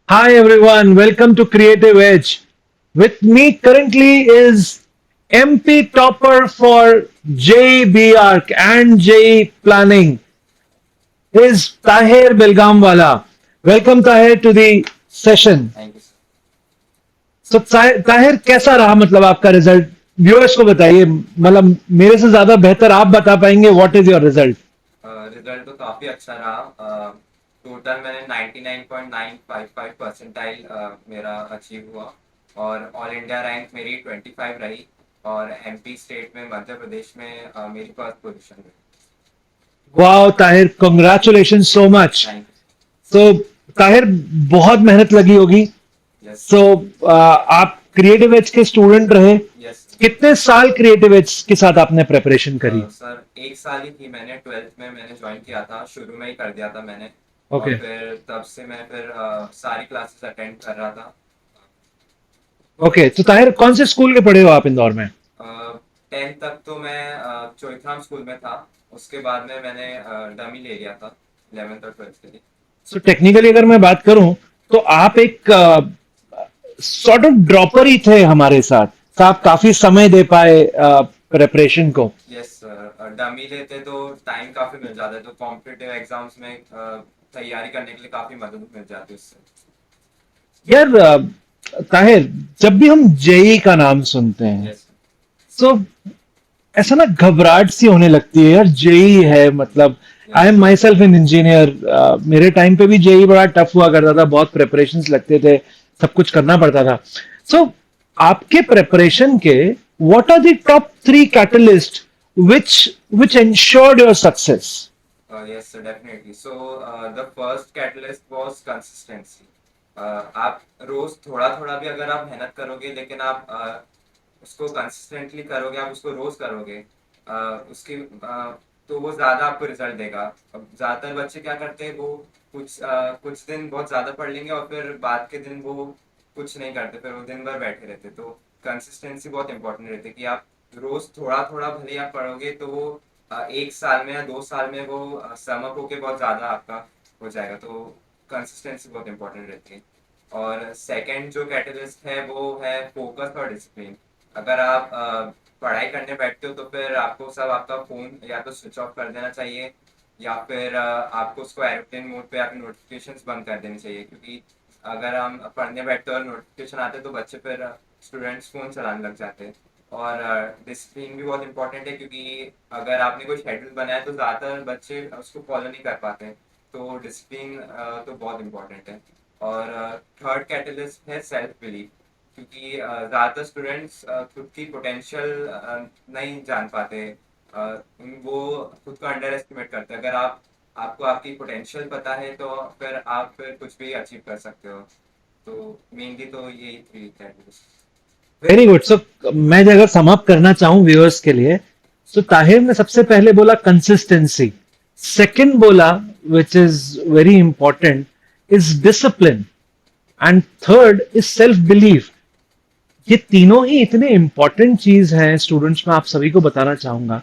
Hi everyone, welcome to Creative Edge. With me currently is MP topper for JEB Arc and JE Planning is Tahir Belgamwala. Welcome Tahir to the session. Thank you sir. So Tahir कैसा रहा मतलब आपका result viewers को बताइए मतलब मेरे से ज्यादा बेहतर आप बता पाएंगे what is your result. Result तो काफ़ी अच्छा रहा। टोटल मैंने 99.955 परसेंटाइल मेरा अचीव हुआ और ऑल इंडिया रैंक मेरी 25 रही और एमपी स्टेट में मध्य प्रदेश में मेरी फर्स्ट पोजीशन रही। Wow Tahir congratulation so much. Thank तो ताहिर बहुत मेहनत लगी होगी. यू। यस सो आप क्रिएटिव एज के स्टूडेंट रहे. यस कितने साल क्रिएटिव एज के साथ आपने प्रिपरेशन करी? सर, एक साल ही थी। मैंने 12th में मैंने ज्वाइन किया था, शुरू में ही कर दिया था मैंने। ओके और फिर तब से मैं फिर सारी क्लासेस अटेंड कर रहा था। ओके. तो ताहिर कौन से स्कूल के पढ़े हो आप इंदौर में? 10th तक तो मैं चोइथराम स्कूल में था। उसके बाद में मैंने डमी ले लिया था 11th और 12th के लिए। सो टेक्निकली अगर मैं बात करूं तो आप एक सॉर्ट ऑफ ड्रॉपर ही थे हमारे साथ. तो आप काफी समय दे पाए प्रिपरेशन को. यस सर, डमी लेते तो टाइम काफी मिल जाता है, तो कॉम्पिटिटिव एग्जाम्स में तैयारी करने के लिए काफी मदद मिल जाती है उससे। यार ताहिर जब भी हम जेई का नाम सुनते हैं यस तो ऐसा ना घबराहट सी होने लगती है. यार जेई है मतलब I yes am myself an engineer. मेरे टाइम पे भी जेई बड़ा टफ हुआ करता था. बहुत प्रिपरेशन लगते थे. सब कुछ करना पड़ता था. सो आपके प्रिपरेशन के what are the top three catalyst which which ensured your success? yes sir, definitely. So the first catalyst was consistency. आप रोज थोड़ा थोड़ा भी अगर आप मेहनत करोगे, लेकिन आप उसको कंसिस्टेंटली करोगे, आप उसको रोज करोगे, उसकी तो वो ज्यादा आपको रिजल्ट देगा। अब ज्यादातर बच्चे क्या करते हैं, वो कुछ दिन बहुत ज्यादा पढ़ लेंगे और फिर बाद के दिन वो कुछ नहीं करते, फिर वो दिन भर बैठे रहते। तो कंसिस्टेंसी बहुत इंपॉर्टेंट रहती है कि आप रोज थोड़ा थोड़ा भले आप पढ़ोगे तो वो एक साल में या 2 साल में वो समअप होके बहुत ज्यादा आपका हो जाएगा। तो कंसिस्टेंसी बहुत इंपॉर्टेंट रहती है। और सेकंड जो कैटलिस्ट है वो है फोकस और डिसिप्लिन। अगर आप पढ़ाई करने बैठते हो तो फिर आपको सब आपका फोन या तो स्विच ऑफ कर देना चाहिए, या फिर आपको उसको एरोप्लेन मोड पे या फिर नोटिफिकेशंस बंद कर देने चाहिए। क्योंकि अगर हम पढ़ने बैठते और नोटिफिकेशन आते तो बच्चे फिर स्टूडेंट्स फोन चलाने लग जाते हैं। और डिसिप्लिन भी बहुत इंपॉर्टेंट है, क्योंकि अगर आपने कोई शेड्यूल बनाया तो ज़्यादातर बच्चे उसको फॉलो नहीं कर पाते। तो डिसिप्लिन तो बहुत इंपॉर्टेंट है। और थर्ड कैटलिस्ट है सेल्फ बिलीफ। क्योंकि ज़्यादातर स्टूडेंट्स खुद की पोटेंशियल नहीं जान पाते। वो खुद को अंडर एस्टिमेट करते हैं। अगर आपको आपकी पोटेंशियल पता है तो फिर आप फिर कुछ भी अचीव कर सकते हो। तो मेनली तो यही three catalyst. Very good. So मैं अगर सम अप करना चाहूं व्यूअर्स के लिए तो ताहिर ने सबसे पहले बोला कंसिस्टेंसी. सेकंड बोला विच is very important is discipline. And third is self belief. ये तीनों ही इतने इंपॉर्टेंट चीज हैं स्टूडेंट्स में. आप सभी को बताना चाहूंगा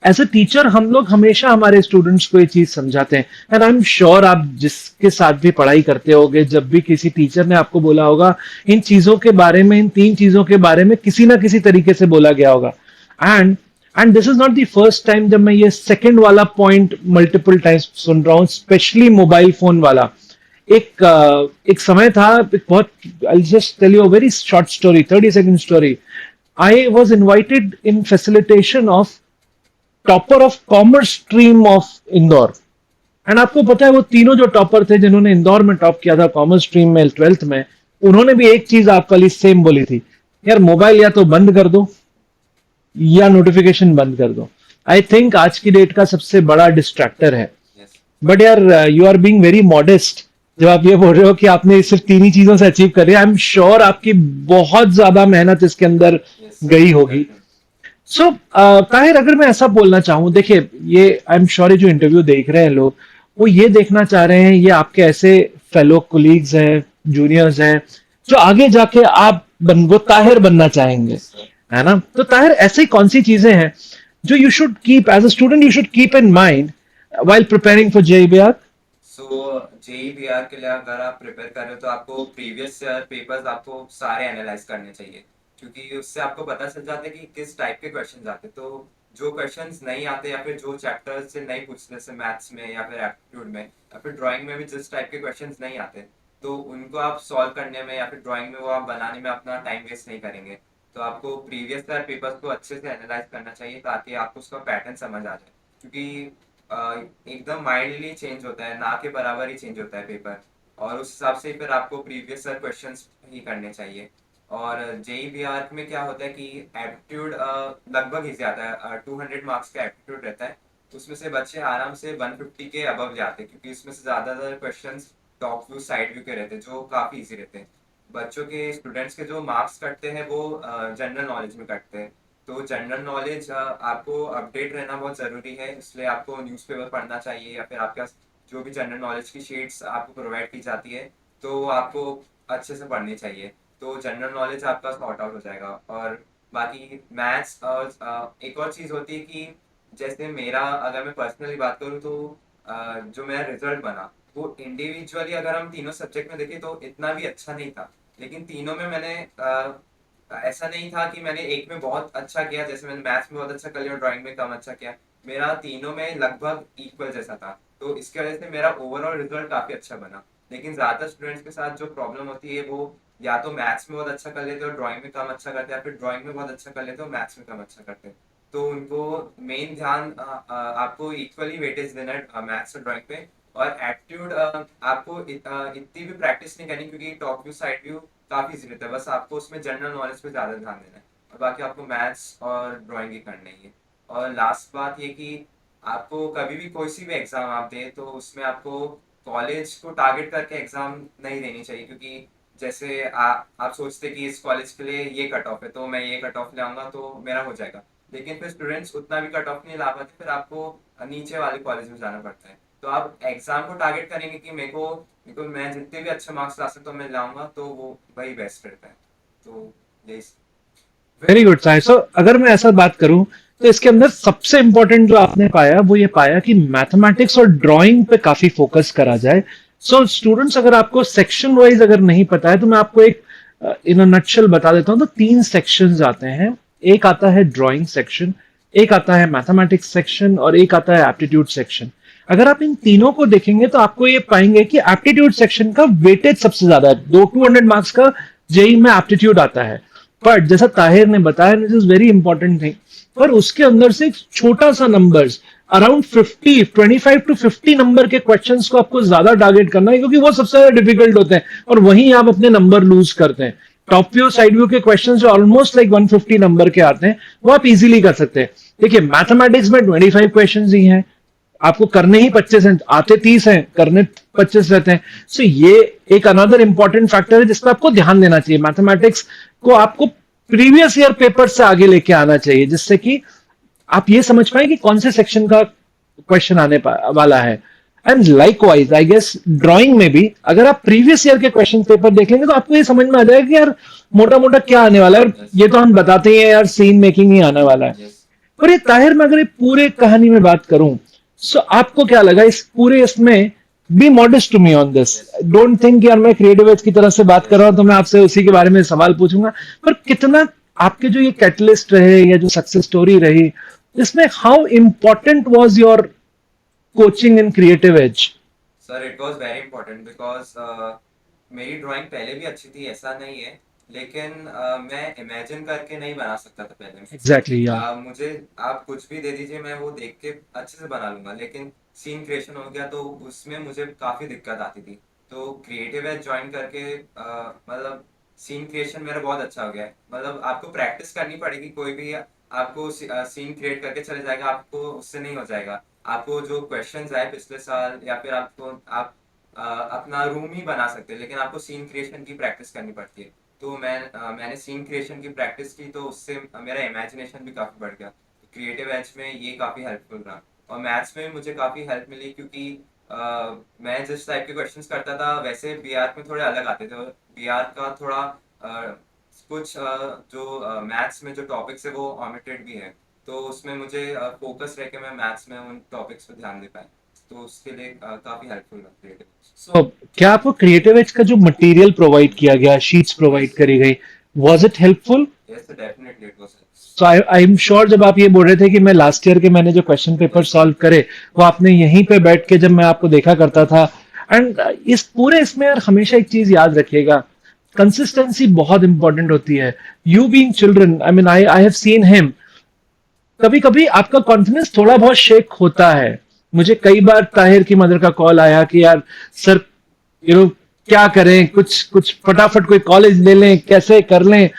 एज अ टीचर हम लोग हमेशा हमारे स्टूडेंट्स को ये चीज समझाते हैं. एंड आई एम श्योर आप जिसके साथ भी पढ़ाई करते होगे जब भी किसी टीचर ने आपको बोला होगा इन चीजों के बारे में, इन तीन चीजों के बारे में किसी ना किसी तरीके से बोला गया होगा. And and this is not the first time जब मैं ये सेकंड वाला पॉइंट मल्टीपल टाइम्स सुन रहा हूँ, स्पेशली मोबाइल फोन वाला. एक समय था, एक बहुत I just tell you a very short story, 30 second story. I was invited in facilitation of topper of commerce stream of Indore. And आपको पता है वो तीनों जो टॉपर थे जिन्होंने इंदौर में टॉप किया था कॉमर्स स्ट्रीम में 12th में, उन्होंने भी एक चीज आपके लिए सेम बोली थी. यार मोबाइल या तो बंद कर दो या नोटिफिकेशन बंद कर दो. आई थिंक आज की डेट का सबसे बड़ा डिस्ट्रैक्टर है. यस बट यार you are being very modest जब आप ये बोल रहे हो कि आपने सिर्फ तीन ही चीजों से अचीव कर लिया. आई एम श्योर आपकी बहुत ज्यादा मेहनत इसके अंदर यस गई होगी. सो ताहिर अगर मैं ऐसा बोलना चाहूं, देखिए ये आई एम श्योर जो इंटरव्यू देख रहे हैं लोग वो ये देखना चाह रहे हैं ये आपके ऐसे फेलो कोलीग्स हैं, जूनियर्स हैं जो आगे जाके आप वो ताहिर बनना चाहेंगे, यस सर। है ना? तो ताहिर ऐसी कौन सी चीजें हैं जो you should keep as a student, you should keep in mind while preparing for JBR? So JE BR के लिए अगर आप प्रिपेयर कर रहे हो तो आपको प्रीवियस ईयर पेपर्स आपको सारे एनालाइज करने चाहिए, क्योंकि उससे आपको पता चल जाता है कि किस टाइप के क्वेश्चंस आते हैं। तो जो क्वेश्चंस नहीं आते या फिर जो चैप्टर से नहीं पूछते, जैसे मैथ्स में या फिर एप्टीट्यूड में या फिर ड्राइंग में भी जिस टाइप के क्वेश्चंस नहीं आते, तो उनको आप सॉल्व करने में या फिर ड्राइंग में वो आप बनाने में अपना टाइम वेस्ट नहीं करेंगे। तो आपको प्रीवियस ईयर पेपर्स को अच्छे से एनालाइज करना चाहिए ताकि आपको उसका पैटर्न समझ आ जाए, क्योंकि एकदम माइल्डली चेंज होता है, ना के बराबर ही चेंज होता है पेपर। और उस हिसाब से फिर आपको प्रीवियस ईयर क्वेश्चंस ही करने चाहिए। और जेई बीआर में क्या होता है कि एप्टीट्यूड लगभग इजी आता है, 200 मार्क्स का एप्टीट्यूड रहता है। उसमें से बच्चे आराम से 150 के अबव जाते हैं, क्योंकि इसमें से ज्यादातर questions top view side view के रहते हैं जो काफी इजी रहते हैं। बच्चों के स्टूडेंट्स के जो मार्क्स कटते हैं वो जनरल नॉलेज में कटते हैं। तो जनरल नॉलेज आपको अपडेट रहना बहुत ज़रूरी है, इसलिए आपको न्यूज़पेपर पढ़ना चाहिए या फिर आपके पास जो भी जनरल नॉलेज की शीट्स आपको प्रोवाइड की जाती है तो वो आपको अच्छे से पढ़नी चाहिए। तो जनरल नॉलेज आपका सॉर्ट आउट हो जाएगा। और बाकी मैथ्स और एक और चीज़ होती है कि जैसे मेरा अगर मैं पर्सनली बात करूँ तो जो मेरा रिजल्ट बना वो इंडिविजुअली अगर हम तीनों सब्जेक्ट में देखें तो इतना भी अच्छा नहीं था। लेकिन तीनों में मैंने ऐसा नहीं था कि मैंने एक में बहुत अच्छा किया, जैसे मैंने मैथ्स में बहुत अच्छा कर लिया और ड्राइंग में कम अच्छा किया। मेरा तीनों में लगभग इक्वल जैसा था, तो इसकी वजह से मेरा ओवरऑल रिजल्ट काफी अच्छा बना। लेकिन ज्यादातर स्टूडेंट्स के साथ जो प्रॉब्लम होती है वो या तो मैथ्स में बहुत अच्छा कर लेते हो और ड्राइंग में कम अच्छा करते हैं, या फिर ड्राइंग में बहुत अच्छा कर लेते हो मैथ्स में कम अच्छा करते हैं। तो उनको मेन ध्यान आपको इक्वली वेटेज देना है मैथ्स और ड्राइंग पे। और एप्टीट्यूड आपको इतनी भी प्रैक्टिस नहीं करनी, क्योंकि टॉप व्यू साइड व्यू काफी इजी रहता है, बस आपको उसमें जनरल नॉलेज पे ज्यादा ध्यान देना है और बाकी आपको मैथ्स और ड्राइंग ही करनी है। और लास्ट बात ये कि आपको कभी भी कोई सी भी एग्जाम आप दें तो उसमें आपको कॉलेज को टारगेट करके एग्जाम नहीं देनी चाहिए, क्योंकि जैसे आप सोचते कि इस कॉलेज के लिए ये कट ऑफ है तो मैं ये कट ऑफ ले आऊंगा तो मेरा हो जाएगा। लेकिन फिर स्टूडेंट्स उतना भी कट ऑफ नहीं ला पाते, फिर आपको नीचे वाले कॉलेज में जाना पड़ता है। तो आप एग्जाम को टारगेट करेंगे कि मेरे को मैं जितने भी अच्छे मार्क्स ला सकता हूँ मैं लाऊंगा, तो वो वही बेस्ट रहता है। तो यही। Very good Sahir. सो अगर मैं ऐसा बात करूं तो इसके अंदर सबसे इंपॉर्टेंट जो आपने पाया वो ये पाया कि मैथमेटिक्स और ड्राइंग पे काफी फोकस करा जाए। सो स्टूडेंट्स, अगर आपको सेक्शन वाइज अगर नहीं पता है तो मैं आपको एक इन अ नटशेल बता देता हूं। तो तीन सेक्शंस आते हैं। एक आता है ड्राइंग सेक्शन, एक आता है मैथमेटिक्स सेक्शन और एक आता है एप्टीट्यूड सेक्शन। अगर आप इन तीनों को देखेंगे तो आपको ये पाएंगे कि एप्टीट्यूड सेक्शन का वेटेज सबसे ज्यादा है। 200 मार्क्स का जेई में एप्टीट्यूड आता है। बट जैसा ताहिर ने बताया, this is very important thing, पर उसके अंदर से एक छोटा सा नंबर्स अराउंड 25 to 50 नंबर के क्वेश्चंस को आपको ज्यादा टारगेट करना है, क्योंकि वो सबसे ज्यादा डिफिकल्ट होते हैं और वहीं आप अपने नंबर लूज करते हैं। टॉप व्यू साइड व्यू के क्वेश्चंस जो ऑलमोस्ट लाइक 150 नंबर के आते हैं वो आप इजीली कर सकते हैं। देखिए, मैथमेटिक्स में 25 क्वेश्चंस ही हैं, आपको करने ही 25 हैं, आते 30 हैं, करने 25 रहते हैं। सो ये एक अनदर इंपॉर्टेंट फैक्टर है जिस पर आपको ध्यान देना चाहिए। मैथमेटिक्स को आपको प्रीवियस ईयर पेपर से आगे लेके आना चाहिए, जिससे कि आप ये समझ पाए कि कौन से सेक्शन का क्वेश्चन वाला है। And likewise I guess drawing में भी अगर आप प्रीवियस ईयर के क्वेश्चन पेपर देख लेंगे तो आपको ये समझ में आ जाएगा कि यार मोटा मोटा क्या आने वाला है। और यस। ये तो हम बताते ही हैं यार, सीन मेकिंग ही आने वाला है। यस। पर ये ताहिर, मैं अगर ये पूरे कहानी में बात करूं, सो आपको क्या लगा इस पूरे इसमें? Be modest to me on this. Yes. Don't think यार मैं क्रिएटिव एज की तरफ से बात कर यस। रहा हूं तो मैं आपसे उसी के बारे में सवाल पूछूंगा। पर कितना आपके जो ये कैटलिस्ट रहे या जो सक्सेस स्टोरी रही, इसमें how important was your coaching in creative as? Sir it was very important because मेरी ड्राइंग पहले भी अच्छी थी, ऐसा नहीं है। लेकिन मैं इमेजिन करके नहीं बना सकता था पहले। एग्जैक्टली या मुझे आप कुछ भी दे दीजिए मैं वो देख के अच्छे से बना लूंगा, लेकिन सीन क्रिएशन हो गया तो उसमें मुझे काफी दिक्कत आती थी। तो क्रिएटिव एज ज्वाइन करके मतलब सीन क्रिएशन मेरा बहुत अच्छा हो गया है। मतलब आपको प्रैक्टिस करनी पड़ेगी, कोई भी आपको सीन क्रिएट करके चले जाएगा आपको उससे नहीं हो जाएगा। आपको जो क्वेश्चंस आए पिछले साल या फिर आप अपना रूम ही बना सकते हैं, लेकिन आपको सीन क्रिएशन की प्रैक्टिस करनी पड़ती है। तो मैंने सीन क्रिएशन की प्रैक्टिस की तो उससे मेरा इमेजिनेशन भी काफ़ी बढ़ गया। क्रिएटिव एज में ये काफ़ी हेल्पफुल रहा। और मैथ्स में भी मुझे काफ़ी हेल्प मिली, क्योंकि मैं जिस टाइप के क्वेश्चंस करता था वैसे बीआर में थोड़े अलग आते थे। और बीआर का थोड़ा कुछ जो मैथ्स में जो टॉपिक्स है वो ओमिटेड भी है, तो उसमें मुझे फोकस रह के मैं मैथ्स में उन टॉपिक्स पे ध्यान दे पाया। तो उसके लिए काफी हेल्पफुल लगती है। So, क्या आपको क्रिएटिव एज का जो मटेरियल प्रोवाइड किया गया, शीट्स प्रोवाइड करी गई, was it helpful? Yes definitely it was. So I am sure जब आप ये बोल रहे थे कि मैं लास्ट ईयर के मैंने जो क्वेश्चन पेपर सॉल्व करे वो आपने यहीं पे बैठ के जब मैं आपको देखा करता था। एंड इस पूरे इसमें यार हमेशा एक चीज याद रखिएगा, कंसिस्टेंसी बहुत इंपॉर्टेंट होती है। You being children, I mean I have seen him, कभी कभी आपका कॉन्फिडेंस थोड़ा बहुत शेक होता है। मुझे कई बार ताहिर की मदर का कॉल आया कि यार सर, क्या करें, कुछ कुछ फटाफट कोई कॉलेज ले लें, कैसे कर लें।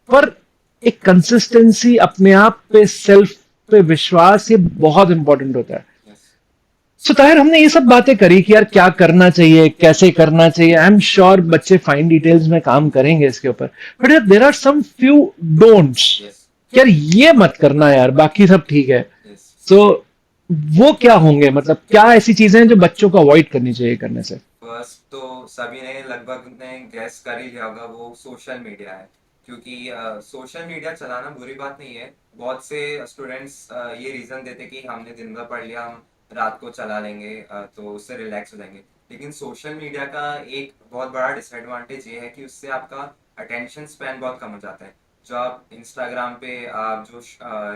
पर एक कंसिस्टेंसी, अपने आप पे सेल्फ पे विश्वास, ये बहुत इंपॉर्टेंट होता है। यस सो ताहिर, हमने ये सब बातें करी कि यार क्या करना चाहिए, कैसे करना चाहिए। आई एम श्योर बच्चे फाइन डिटेल्स में काम करेंगे इसके ऊपर, but there are some few don'ts. Yes यार ये मत करना यार, बाकी सब ठीक है। यस। सो वो क्या होंगे, मतलब क्या ऐसी चीजें हैं जो बच्चों को अवॉइड करनी चाहिए करने से? फर्स्ट तो सभी ने लगभग ने गैस कर ही लिया होगा, वो सोशल मीडिया है। क्योंकि सोशल मीडिया चलाना बुरी बात नहीं है। बहुत से स्टूडेंट्स ये रीजन देते कि हमने दिन भर पढ़ लिया, हम रात को चला लेंगे तो उससे रिलैक्स हो जाएंगे। लेकिन सोशल मीडिया का एक बहुत बड़ा डिसएडवांटेज ये है कि उससे आपका अटेंशन स्पैन बहुत कम हो जाता है। जो आप इंस्टाग्राम पे आप जो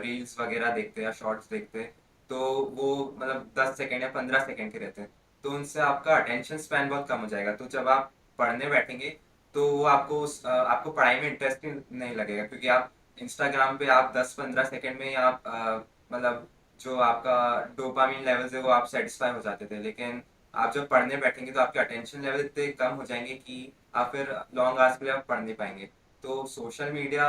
रील्स वगैरह देखते हैं या शॉर्ट्स देखते हैं, तो वो मतलब 10 सेकेंड या 15 सेकेंड के रहते हैं। तो उनसे आपका अटेंशन स्पैन बहुत कम हो जाएगा। तो जब आप पढ़ने बैठेंगे तो वो आपको पढ़ाई में इंटरेस्ट नहीं लगेगा, क्योंकि आप इंस्टाग्राम पे आप 10-15 सेकेंड में ही आप मतलब जो आपका डोपामिन लेवल्स है वो आप सेटिस्फाई हो जाते थे। लेकिन आप जब पढ़ने बैठेंगे तो आपके अटेंशन लेवल इतने कम हो जाएंगे कि आप फिर लॉन्ग आवर्स के लिए आप पढ़ नहीं पाएंगे। तो सोशल मीडिया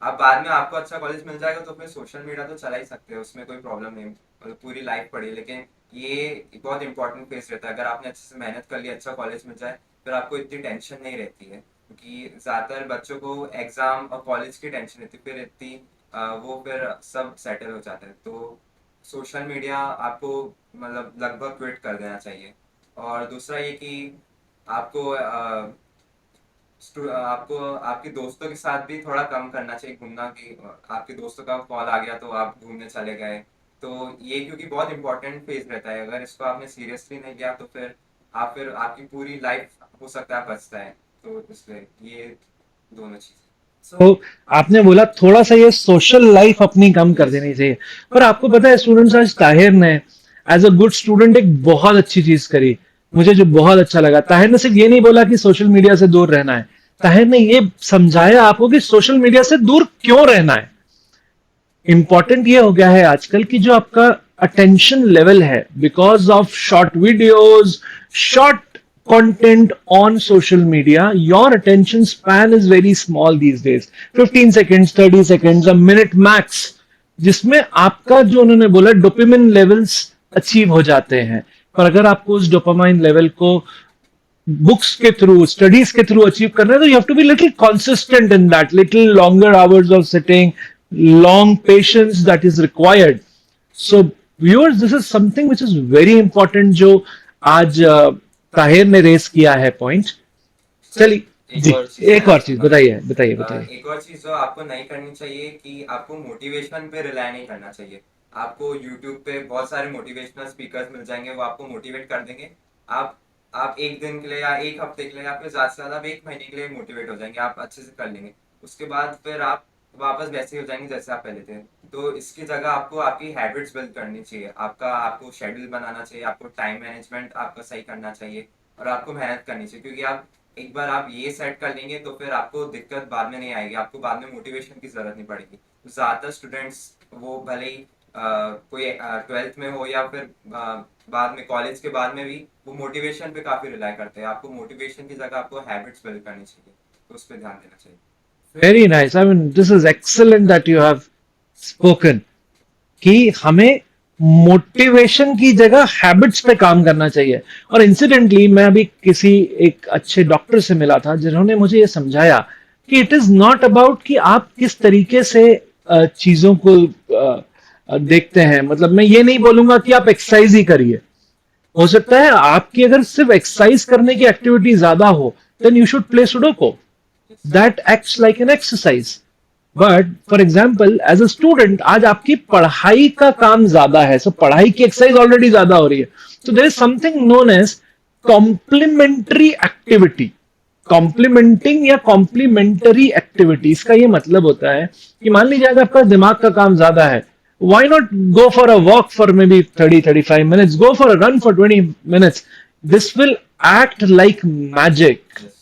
आप बाद में आपको अच्छा कॉलेज मिल जाएगा तो फिर सोशल मीडिया तो चला ही सकते हो, उसमें कोई प्रॉब्लम नहीं, मतलब पूरी लाइफ पढ़ी। लेकिन ये एक बहुत इंपॉर्टेंट फेज रहता है। अगर आपने अच्छे से मेहनत कर ली, अच्छा कॉलेज मिल जाए, फिर आपको इतनी टेंशन नहीं रहती है। क्योंकि ज्यादातर बच्चों को एग्जाम और कॉलेज की टेंशन रहती है, फिर इतनी वो फिर सब सेटल हो जाता है। तो सोशल मीडिया आपको मतलब लगभग क्विट कर देना चाहिए। और दूसरा ये कि आपको आपको आपके दोस्तों के साथ भी थोड़ा कम करना चाहिए घूमना। कि आपके दोस्तों का कॉल आ गया तो आप घूमने चले गए, तो ये क्योंकि बहुत इंपॉर्टेंट फेज रहता है। अगर इसको आपने सीरियसली नहीं लिया तो फिर आपकी पूरी लाइफ हो सकता है बचता है। तो इसलिए ये दोनों चीजें। तो आपने बोला थोड़ा सा ये सोशल लाइफ अपनी कम कर देनी चाहिए, पर आपको पता है स्टूडेंट्स, आज ताहिर ने एज अ गुड स्टूडेंट एक बहुत अच्छी चीज करी, मुझे जो बहुत अच्छा लगा। ताहिर ने सिर्फ ये नहीं बोला कि सोशल मीडिया से दूर रहना है, ताहिर ने ये समझाया आपको कि सोशल मीडिया से दूर क्यों रहना है। इंपॉर्टेंट ये हो गया है आजकल की जो आपका अटेंशन लेवल है, because of short videos, short content on social media, your attention span is very small these days, 15 seconds, 30 seconds, a minute max, जिसमें आपका जो उन्होंने बोला डोपामिन लेवल्स अचीव हो जाते हैं। पर अगर आपको उस डोपामाइन लेवल को बुक्स के थ्रू, स्टडीज के थ्रू अचीव करना है, तो you have to be little consistent in that, little longer hours of sitting, long patience that is required. So viewers, this is something which is very important, जो आज ताहिर ने race किया है point. Sir चलिए एक जी, और चीज एक और चीज बताइए, बताइए बताइए। एक और चीज जो आपको नहीं करनी चाहिए कि आपको मोटिवेशन पे रिलाय नहीं करना चाहिए। आपको यूट्यूब पे बहुत सारे मोटिवेशनल स्पीकर्स मिल जाएंगे, वो आपको मोटिवेट कर देंगे। आप आप एक दिन के लिए या एक हफ्ते के लिए या फिर ज्यादा से ज्यादा आप एक महीने के लिए मोटिवेट हो जाएंगे, आप अच्छे से कर लेंगे। उसके बाद फिर आप वापस वैसे ही हो जाएंगे जैसे आप पहले थे। तो इसकी जगह आपको आपकी हैबिट्स बिल्ड करनी चाहिए, आपको शेड्यूल बनाना चाहिए, आपको टाइम मैनेजमेंट आपका सही करना चाहिए, और आपको मेहनत करनी चाहिए। क्योंकि आप एक बार आप ये सेट कर लेंगे तो फिर आपको दिक्कत बाद में नहीं आएगी, आपको बाद में मोटिवेशन की जरूरत नहीं पड़ेगी। तो ज्यादातर स्टूडेंट्स वो भले ही कोई 12th में हो या फिर बाद में कॉलेज के बाद में भी वो मोटिवेशन पे काफी रिलाय करते हैं। आपको मोटिवेशन की जगह आपको हैबिट्स बिल्ड करनी चाहिए, तो उस पर ध्यान देना चाहिए। Very nice, I mean this is excellent that you have spoken कि हमें मोटिवेशन की जगह हैबिट्स पे काम करना चाहिए। और इंसिडेंटली मैं अभी किसी एक अच्छे डॉक्टर से मिला था जिन्होंने मुझे ये समझाया कि इट इज नॉट अबाउट कि आप किस तरीके से चीजों को देखते हैं। मतलब मैं ये नहीं बोलूंगा कि आप एक्सरसाइज ही करिए, हो सकता है आपकी अगर सिर्फ एक्सरसाइज करने की एक्टिविटी ज्यादा हो, then you should play sudoku, that acts like an exercise. But for example as a student आज आपकी पढ़ाई का काम ज्यादा है, सो पढ़ाई की एक्सरसाइज ऑलरेडी ज्यादा हो रही है, so there is something known as complementary activity. Complementing या कॉम्प्लीमेंटरी एक्टिविटी, इसका ये मतलब होता है कि मान लीजिए अगर आपका दिमाग का काम ज्यादा है, why not go for a walk for maybe 30-35 minutes, go for a run for 20 minutes. This will act like magic. Yes.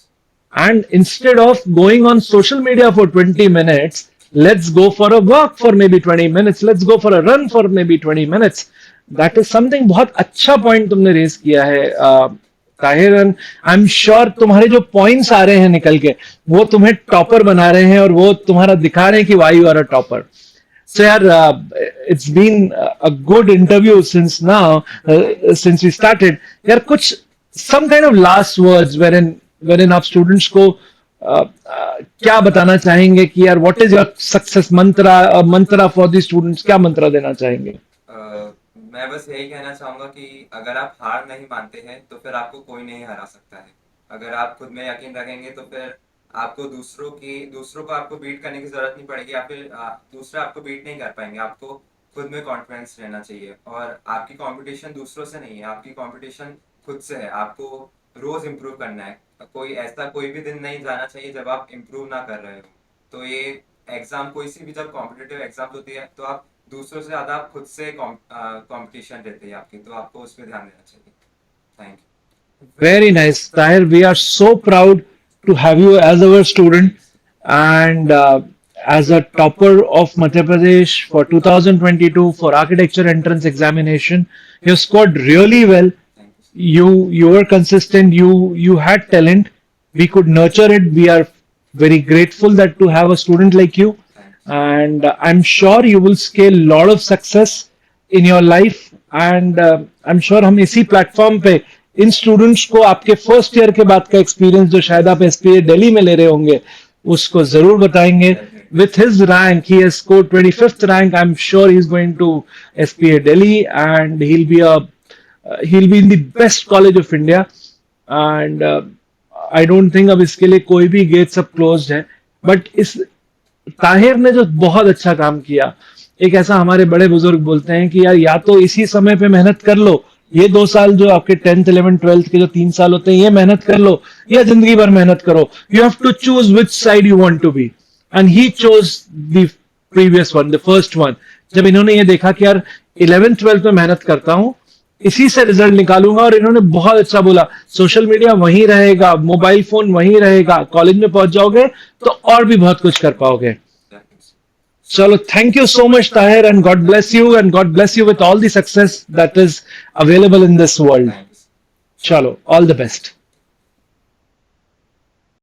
And instead of going on social media for 20 minutes, let's go for a walk for maybe 20 minutes. Let's go for a run for maybe 20 minutes. That is something बहुत अच्छा point तुमने raise किया है Tahir, and I am sure तुम्हारे जो points आ रहे हैं निकल के वो तुम्हें टॉपर बना रहे हैं और वो तुम्हारा दिखा रहे हैं कि why you are a topper. So yeah, it's been a good interview since now, since we started. यार कुछ some kind of last words wherein आप students को क्या बताना चाहेंगे कि यार what is your success mantra for the students, क्या मंत्रा देना चाहेंगे? मैं बस यही कहना चाहूंगा कि अगर आप हार नहीं मानते हैं तो फिर आपको कोई नहीं हरा सकता है. अगर आप खुद में यकीन रखेंगे तो फिर आपको दूसरों को आपको बीट करने की जरूरत नहीं पड़ेगी, या फिर दूसरे आपको बीट नहीं कर पाएंगे. आपको खुद में कॉन्फिडेंस रहना चाहिए और आपकी कंपटीशन दूसरों से नहीं है, आपकी कंपटीशन खुद से है. आपको रोज इम्प्रूव करना है. कोई भी दिन नहीं जाना चाहिए जब आप इम्प्रूव ना कर रहे हो. तो ये एग्जाम कोई सी भी जब कॉम्पिटिटिव एग्जाम होती है तो आप दूसरों से ज्यादा आप खुद से कंपटीशन रहती है आपकी, तो आपको उस पर ध्यान देना चाहिए. Thank you. Very nice, Tahir. We are so proud to have you as our student and as a topper of Madhya Pradesh for 2022 for architecture entrance examination. You scored really well. Thank you. You were consistent. You had talent. We could nurture it. We are very grateful that to have a student like you, and I'm sure you will scale a lot of success in your life. And I'm sure हम इसी platform पे इन students को आपके first year के बाद का experience जो शायद आप एसपीए दिल्ली में ले रहे होंगे उसको जरूर बताएंगे. With his rank, he has scored 25th rank. I'm sure he's going to SPA Delhi, and he'll be in the best college of India. And I don't think अब इसके लिए कोई भी गेट सब क्लोज्ड है. बट इस ताहिर ने जो बहुत अच्छा काम किया, एक ऐसा हमारे बड़े बुजुर्ग बोलते हैं कि यार या तो इसी समय पे मेहनत कर लो, ये 2 साल जो आपके 10th 11th 12th के जो 3 साल होते हैं ये मेहनत कर लो, या जिंदगी भर मेहनत करो. You have to choose which side you want to be, and he chose the previous one, the first one. जब इन्होंने ये देखा कि यार 11th 12th में मेहनत करता हूं, इसी से रिजल्ट निकालूंगा, और इन्होंने बहुत अच्छा बोला सोशल मीडिया वहीं रहेगा, मोबाइल फोन वहीं रहेगा, कॉलेज में पहुंच जाओगे तो और भी बहुत कुछ कर पाओगे. Chalo, thank you so much, Tahir, and God bless you, and God bless you with all the success that is available in this world. Thank you. Chalo, all the best.